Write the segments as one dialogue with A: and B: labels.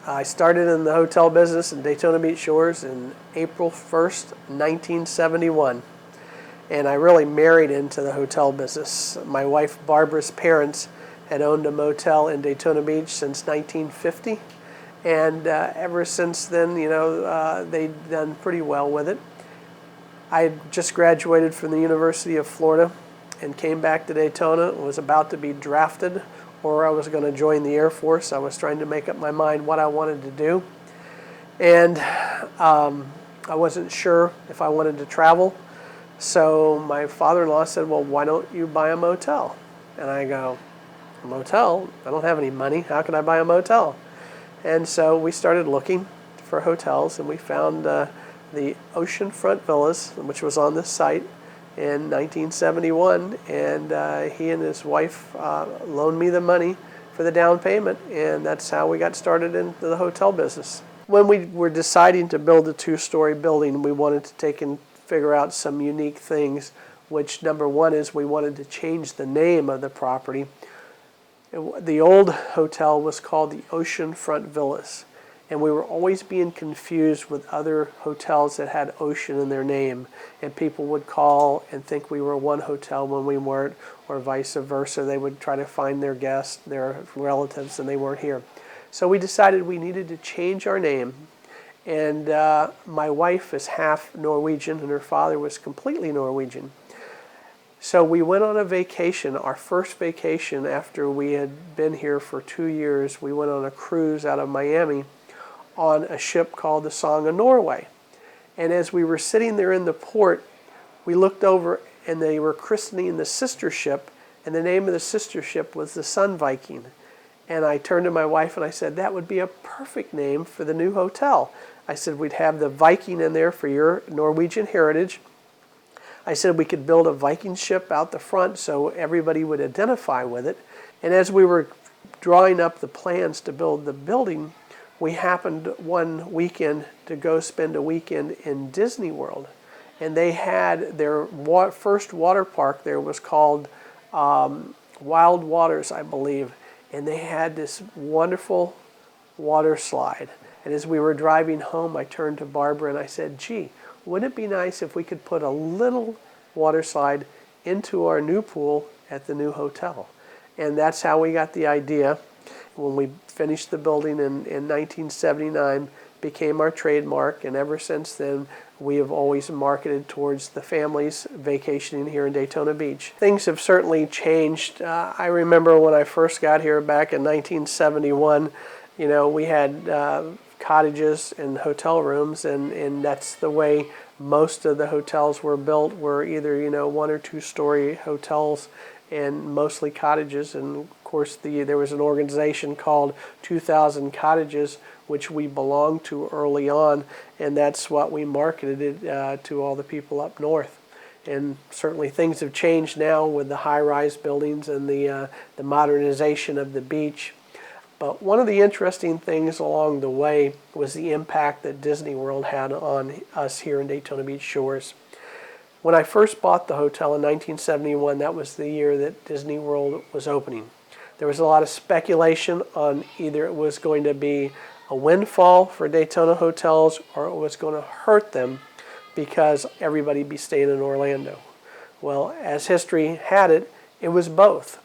A: I started in the hotel business in Daytona Beach Shores in April 1st, 1971. And I really married into the hotel business. My wife Barbara's parents had owned a motel in Daytona Beach since 1950. And ever since then, they'd done pretty well with it. I had just graduated from the University of Florida and came back to Daytona and was about to be drafted, or I was going to join the Air Force. I was trying to make up my mind what I wanted to do. And I wasn't sure if I wanted to travel. So my father-in-law said, well, why don't you buy a motel? And I go, a motel? I don't have any money. How can I buy a motel? And so we started looking for hotels, and we found the oceanfront villas, which was on this site in 1971. And he and his wife loaned me the money for the down payment, and that's how we got started into the hotel business. When we were deciding to build a two-story building, we wanted to take and figure out some unique things, which number one is we wanted to change the name of the property. The old hotel was called the Oceanfront Villas, and we were always being confused with other hotels that had ocean in their name, and people would call and think we were one hotel when we weren't, or vice versa. They would try to find their guests, their relatives, and they weren't here. So we decided we needed to change our name. And my wife is half Norwegian, and her father was completely Norwegian. So we went on a vacation, our first vacation after we had been here for 2 years. We went on a cruise out of Miami on a ship called the Song of Norway. And as we were sitting there in the port, we looked over and they were christening the sister ship, and the name of the sister ship was the Sun Viking. And I turned to my wife and I said, that would be a perfect name for the new hotel. I said, we'd have the Viking in there for your Norwegian heritage. I said we could build a Viking ship out the front so everybody would identify with it. And as we were drawing up the plans to build the building, we happened one weekend to go spend a weekend in Disney World. And they had their first water park there was called Wild Waters, I believe. And they had this wonderful water slide. And as we were driving home, I turned to Barbara and I said, gee, wouldn't it be nice if we could put a little water slide into our new pool at the new hotel? And that's how we got the idea. When we finished the building in 1979, became our trademark, and ever since then we have always marketed towards the families vacationing here in Daytona Beach. Things have certainly changed. I remember when I first got here back in 1971, we had cottages and hotel rooms, and that's the way most of the hotels were built, were either 1 or 2 story hotels and mostly cottages. And of course there was an organization called 2000 Cottages, which we belonged to early on, and that's what we marketed to all the people up north. And certainly things have changed now with the high-rise buildings and the modernization of the beach. But one of the interesting things along the way was the impact that Disney World had on us here in Daytona Beach Shores. When I first bought the hotel in 1971, that was the year that Disney World was opening. There was a lot of speculation on either it was going to be a windfall for Daytona hotels or it was going to hurt them because everybody be staying in Orlando. Well, as history had it, it was both.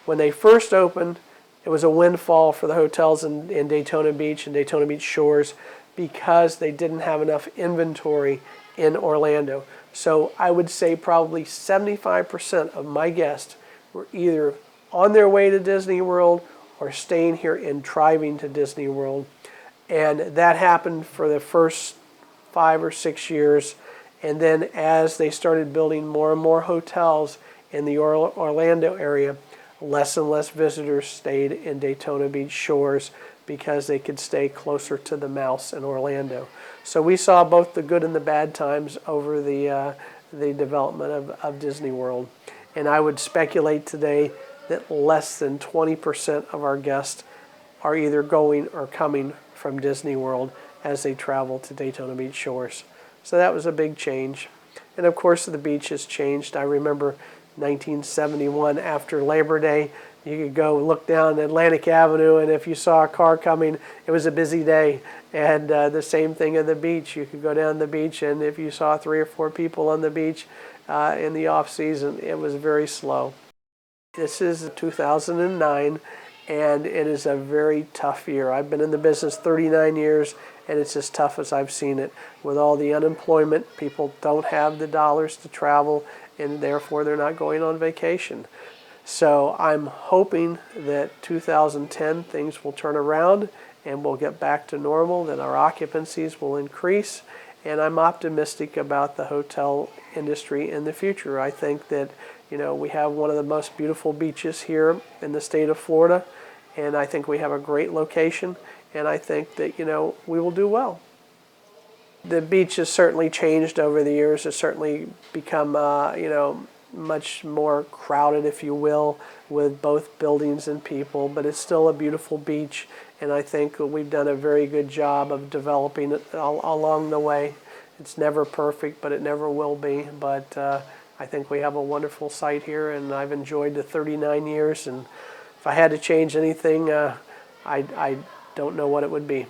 A: When they first opened, it was a windfall for the hotels in Daytona Beach and Daytona Beach Shores because they didn't have enough inventory in Orlando. So I would say probably 75% of my guests were either on their way to Disney World or staying here and driving to Disney World. And that happened for the first 5 or 6 years. And then as they started building more and more hotels in the Orlando area, less and less visitors stayed in Daytona Beach Shores because they could stay closer to the mouse in Orlando. So we saw both the good and the bad times over the development of Disney World. And I would speculate today that less than 20% of our guests are either going or coming from Disney World as they travel to Daytona Beach Shores. So that was a big change. And of course the beach has changed. I remember 1971 after Labor Day, You could go look down Atlantic Avenue, and if you saw a car coming, it was a busy day. And the same thing at the beach. You could go down the beach, and if you saw 3 or 4 people on the beach in the off season, it was very slow. This is 2009, and it is a very tough year. I've been in the business 39 years, and it's as tough as I've seen it. With all the unemployment, people don't have the dollars to travel, and therefore they're not going on vacation. So I'm hoping that 2010 things will turn around and we'll get back to normal, that our occupancies will increase, and I'm optimistic about the hotel industry in the future. I think that, we have one of the most beautiful beaches here in the state of Florida, and I think we have a great location, and I think that, we will do well. The beach has certainly changed over the years. It's certainly become, much more crowded, if you will, with both buildings and people, but it's still a beautiful beach, and I think we've done a very good job of developing it along the way. It's never perfect, but it never will be, but I think we have a wonderful site here, and I've enjoyed the 39 years, and if I had to change anything, I don't know what it would be.